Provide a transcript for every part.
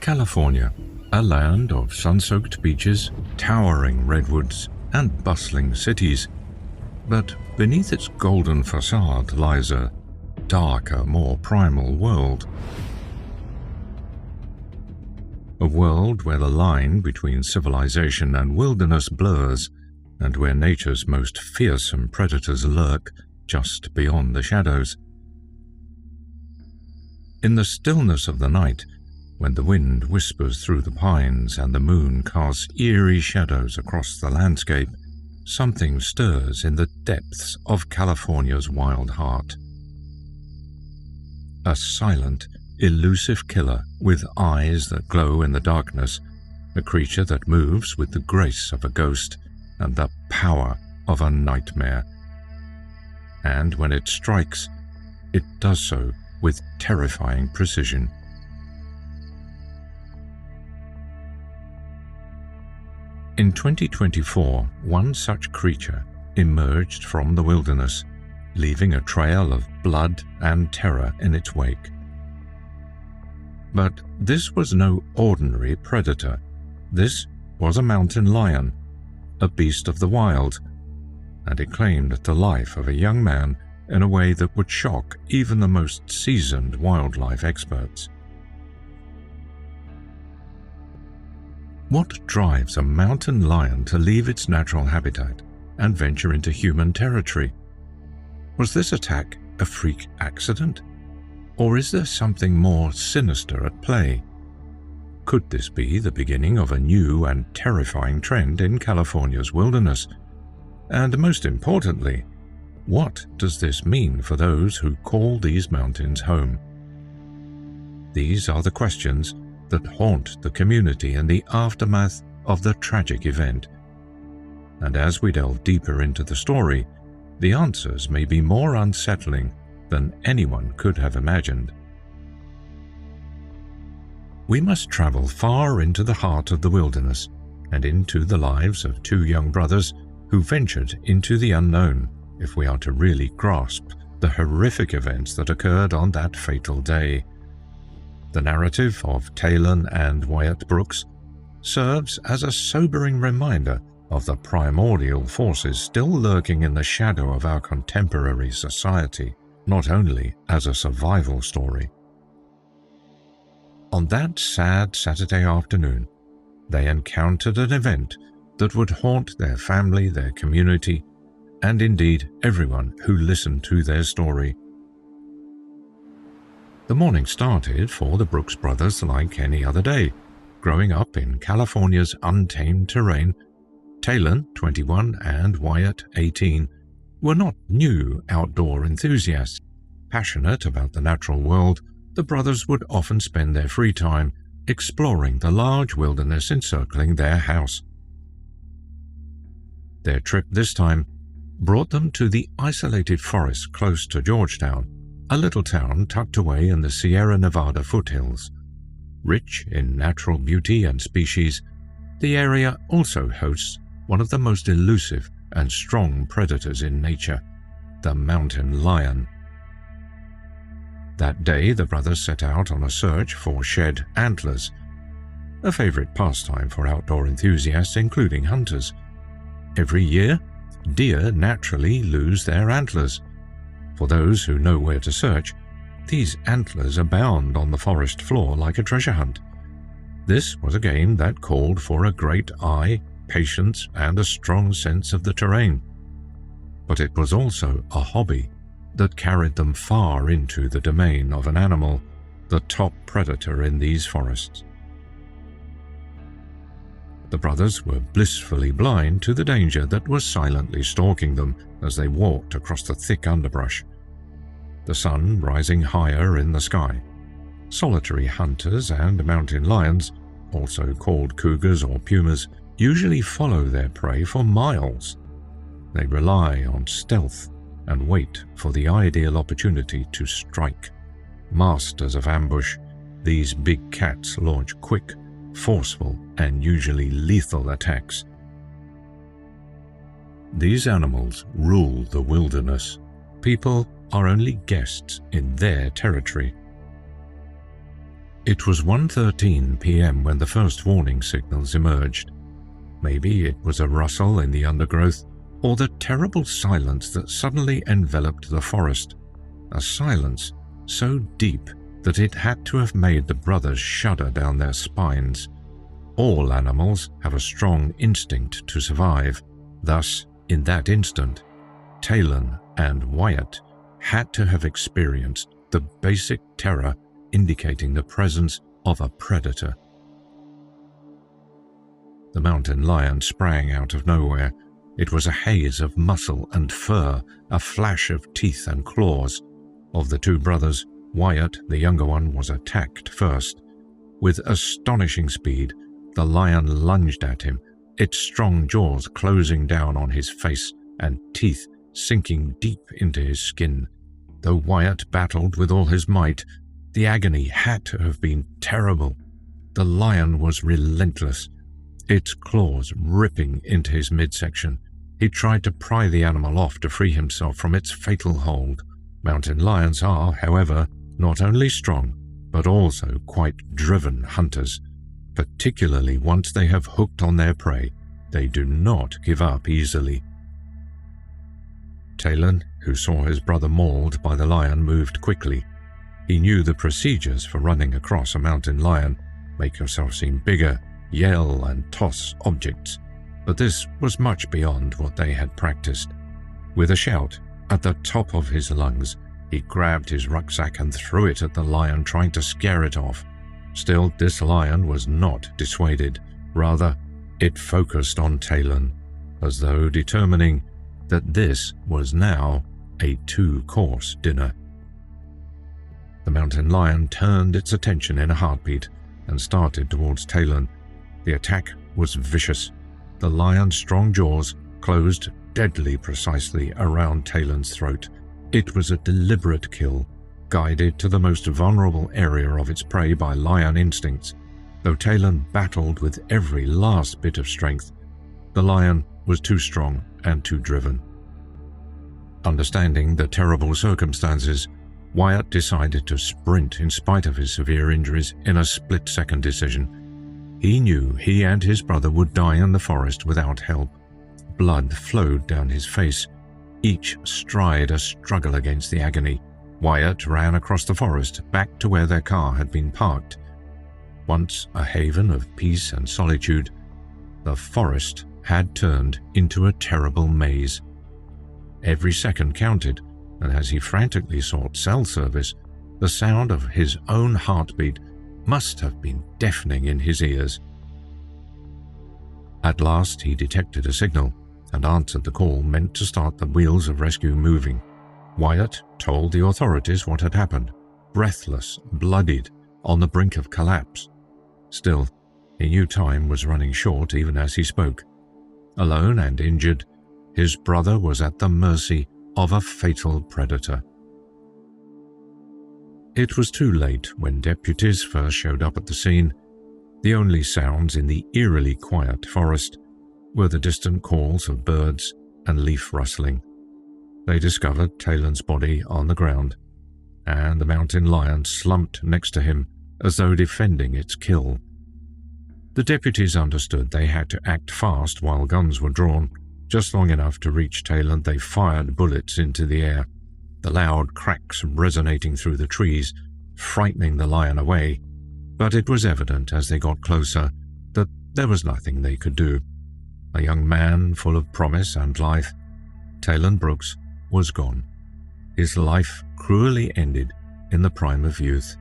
California, a land of sun-soaked beaches, towering redwoods, and bustling cities. But beneath its golden facade lies a darker, more primal world. A world where the line between civilization and wilderness blurs, and where nature's most fearsome predators lurk just beyond the shadows. In the stillness of the night, when the wind whispers through the pines and the moon casts eerie shadows across the landscape, something stirs in the depths of California's wild heart. A silent, elusive killer with eyes that glow in the darkness, a creature that moves with the grace of a ghost and the power of a nightmare. And when it strikes, it does so with terrifying precision. In 2024, one such creature emerged from the wilderness, leaving a trail of blood and terror in its wake. But this was no ordinary predator. This was a mountain lion, a beast of the wild, and it claimed the life of a young man in a way that would shock even the most seasoned wildlife experts. What drives a mountain lion to leave its natural habitat and venture into human territory? Was this attack a freak accident? Or is there something more sinister at play? Could this be the beginning of a new and terrifying trend in California's wilderness? And most importantly, what does this mean for those who call these mountains home? These are the questions that haunt the community in the aftermath of the tragic event. And as we delve deeper into the story, the answers may be more unsettling than anyone could have imagined. We must travel far into the heart of the wilderness and into the lives of two young brothers who ventured into the unknown if we are to really grasp the horrific events that occurred on that fatal day. The narrative of Taylen and Wyatt Brooks serves as a sobering reminder of the primordial forces still lurking in the shadow of our contemporary society, not only as a survival story. On that sad Saturday afternoon, they encountered an event that would haunt their family, their community, and indeed everyone who listened to their story. The morning started for the Brooks brothers like any other day. Growing up in California's untamed terrain, Taylen, 21, and Wyatt, 18, were not new outdoor enthusiasts. Passionate about the natural world, the brothers would often spend their free time exploring the large wilderness encircling their house. Their trip this time brought them to the isolated forest close to Georgetown, a little town tucked away in the Sierra Nevada foothills. Rich in natural beauty and species, the area also hosts one of the most elusive and strong predators in nature, the mountain lion. That day, the brothers set out on a search for shed antlers, a favorite pastime for outdoor enthusiasts, including hunters. Every year, deer naturally lose their antlers. For those who know where to search, these antlers abound on the forest floor like a treasure hunt. This was a game that called for a great eye, patience, and a strong sense of the terrain. But it was also a hobby that carried them far into the domain of an animal, the top predator in these forests. The brothers were blissfully blind to the danger that was silently stalking them as they walked across the thick underbrush. The sun rising higher in the sky. Solitary hunters and mountain lions, also called cougars or pumas, usually follow their prey for miles. They rely on stealth and wait for the ideal opportunity to strike. Masters of ambush, these big cats launch quick, forceful, and usually lethal attacks. These animals rule the wilderness. People are only guests in their territory. It was 1:13 p.m. when the first warning signals emerged. Maybe it was a rustle in the undergrowth, or the terrible silence that suddenly enveloped the forest, a silence so deep that it had to have made the brothers shudder down their spines. All animals have a strong instinct to survive. Thus, in that instant, Taylen and Wyatt had to have experienced the basic terror indicating the presence of a predator. The mountain lion sprang out of nowhere. It was a haze of muscle and fur, a flash of teeth and claws. Of the two brothers, Wyatt, the younger one, was attacked first. With astonishing speed, the lion lunged at him, its strong jaws closing down on his face and teeth sinking deep into his skin. Though Wyatt battled with all his might, the agony had to have been terrible. The lion was relentless, its claws ripping into his midsection. He tried to pry the animal off to free himself from its fatal hold. Mountain lions are, however, not only strong, but also quite driven hunters. Particularly once they have hooked on their prey, they do not give up easily. Taylen, who saw his brother mauled by the lion, moved quickly. He knew the procedures for running across a mountain lion: make yourself seem bigger, yell and toss objects. But this was much beyond what they had practiced. With a shout at the top of his lungs, he grabbed his rucksack and threw it at the lion, trying to scare it off. Still, this lion was not dissuaded. Rather, it focused on Taylen, as though determining that this was now a two-course dinner. The mountain lion turned its attention in a heartbeat and started towards Taylen. The attack was vicious. The lion's strong jaws closed deadly precisely around Taylen's throat. It was a deliberate kill, guided to the most vulnerable area of its prey by lion instincts. Though Taylen battled with every last bit of strength, the lion was too strong and too driven. Understanding the terrible circumstances, Wyatt decided to sprint in spite of his severe injuries in a split-second decision. He knew he and his brother would die in the forest without help. Blood flowed down his face, each stride a struggle against the agony. Wyatt ran across the forest back to where their car had been parked. Once a haven of peace and solitude, the forest had turned into a terrible maze. Every second counted, and as he frantically sought cell service, the sound of his own heartbeat must have been deafening in his ears. At last he detected a signal and answered the call meant to start the wheels of rescue moving. Wyatt told the authorities what had happened, breathless, bloodied, on the brink of collapse. Still, he knew time was running short even as he spoke. Alone and injured, his brother was at the mercy of a fatal predator. It was too late when deputies first showed up at the scene. The only sounds in the eerily quiet forest were the distant calls of birds and leaf rustling. They discovered Taylen's body on the ground, and the mountain lion slumped next to him as though defending its kill. The deputies understood they had to act fast while guns were drawn. Just long enough to reach Taylen, they fired bullets into the air, the loud cracks resonating through the trees, frightening the lion away. But it was evident as they got closer that there was nothing they could do. A young man full of promise and life, Taylen Brooks, was gone. His life cruelly ended in the prime of youth.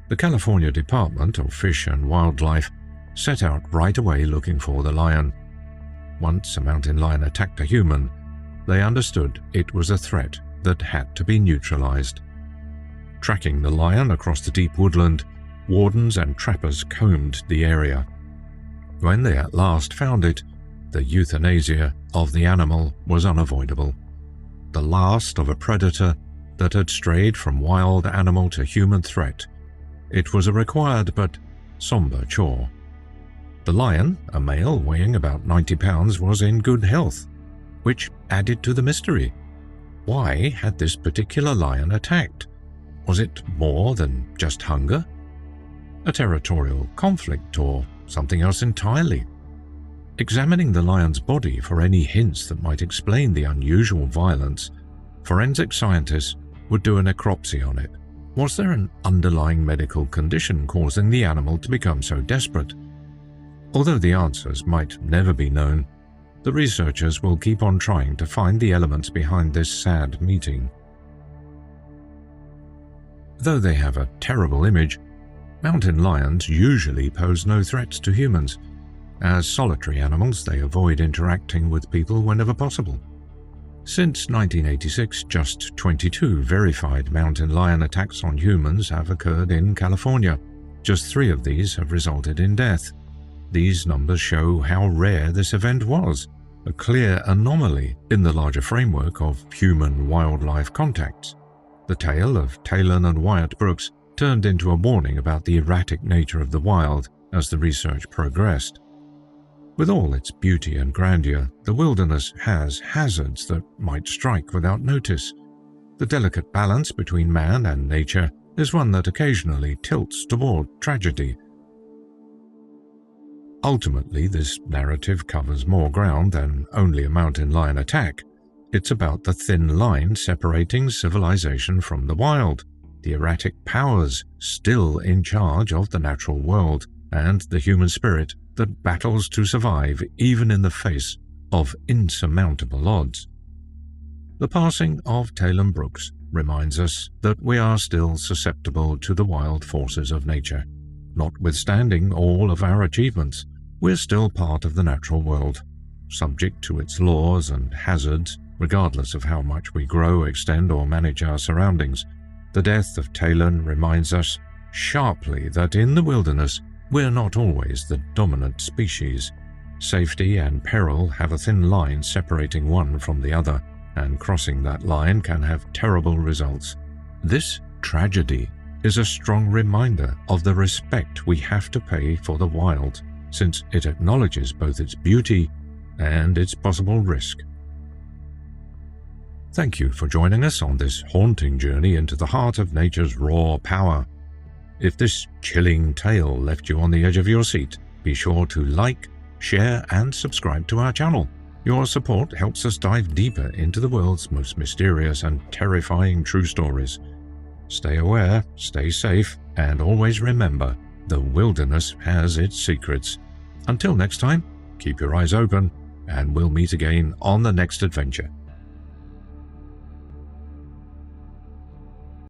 The California Department of Fish and Wildlife set out right away looking for the lion. Once a mountain lion attacked a human, they understood it was a threat that had to be neutralized. Tracking the lion across the deep woodland, wardens and trappers combed the area. When they at last found it, the euthanasia of the animal was unavoidable. The last of a predator that had strayed from wild animal to human threat. It was a required but somber chore. The lion, a male weighing about 90 pounds, was in good health, which added to the mystery. Why had this particular lion attacked? Was it more than just hunger? A territorial conflict or something else entirely? Examining the lion's body for any hints that might explain the unusual violence, forensic scientists would do a necropsy on it. Was there an underlying medical condition causing the animal to become so desperate? Although the answers might never be known, the researchers will keep on trying to find the elements behind this sad meeting. Though they have a terrible image, mountain lions usually pose no threats to humans. As solitary animals, they avoid interacting with people whenever possible. Since 1986, just 22 verified mountain lion attacks on humans have occurred in California. Just 3 of these have resulted in death. These numbers show how rare this event was, a clear anomaly in the larger framework of human-wildlife contacts. The tale of Taylen and Wyatt Brooks turned into a warning about the erratic nature of the wild as the research progressed. With all its beauty and grandeur, the wilderness has hazards that might strike without notice. The delicate balance between man and nature is one that occasionally tilts toward tragedy. Ultimately, this narrative covers more ground than only a mountain lion attack. It's about the thin line separating civilization from the wild, the erratic powers still in charge of the natural world, and the human spirit that battles to survive even in the face of insurmountable odds. The passing of Taylen Brooks reminds us that we are still susceptible to the wild forces of nature. Notwithstanding all of our achievements, we're still part of the natural world, subject to its laws and hazards, regardless of how much we grow, extend, or manage our surroundings. The death of Taylen reminds us sharply that in the wilderness, we're not always the dominant species. Safety and peril have a thin line separating one from the other, and crossing that line can have terrible results. This tragedy is a strong reminder of the respect we have to pay for the wild, since it acknowledges both its beauty and its possible risk. Thank you for joining us on this haunting journey into the heart of nature's raw power. If this chilling tale left you on the edge of your seat, be sure to like, share, and subscribe to our channel. Your support helps us dive deeper into the world's most mysterious and terrifying true stories. Stay aware, stay safe, and always remember, the wilderness has its secrets. Until next time, keep your eyes open, and we'll meet again on the next adventure.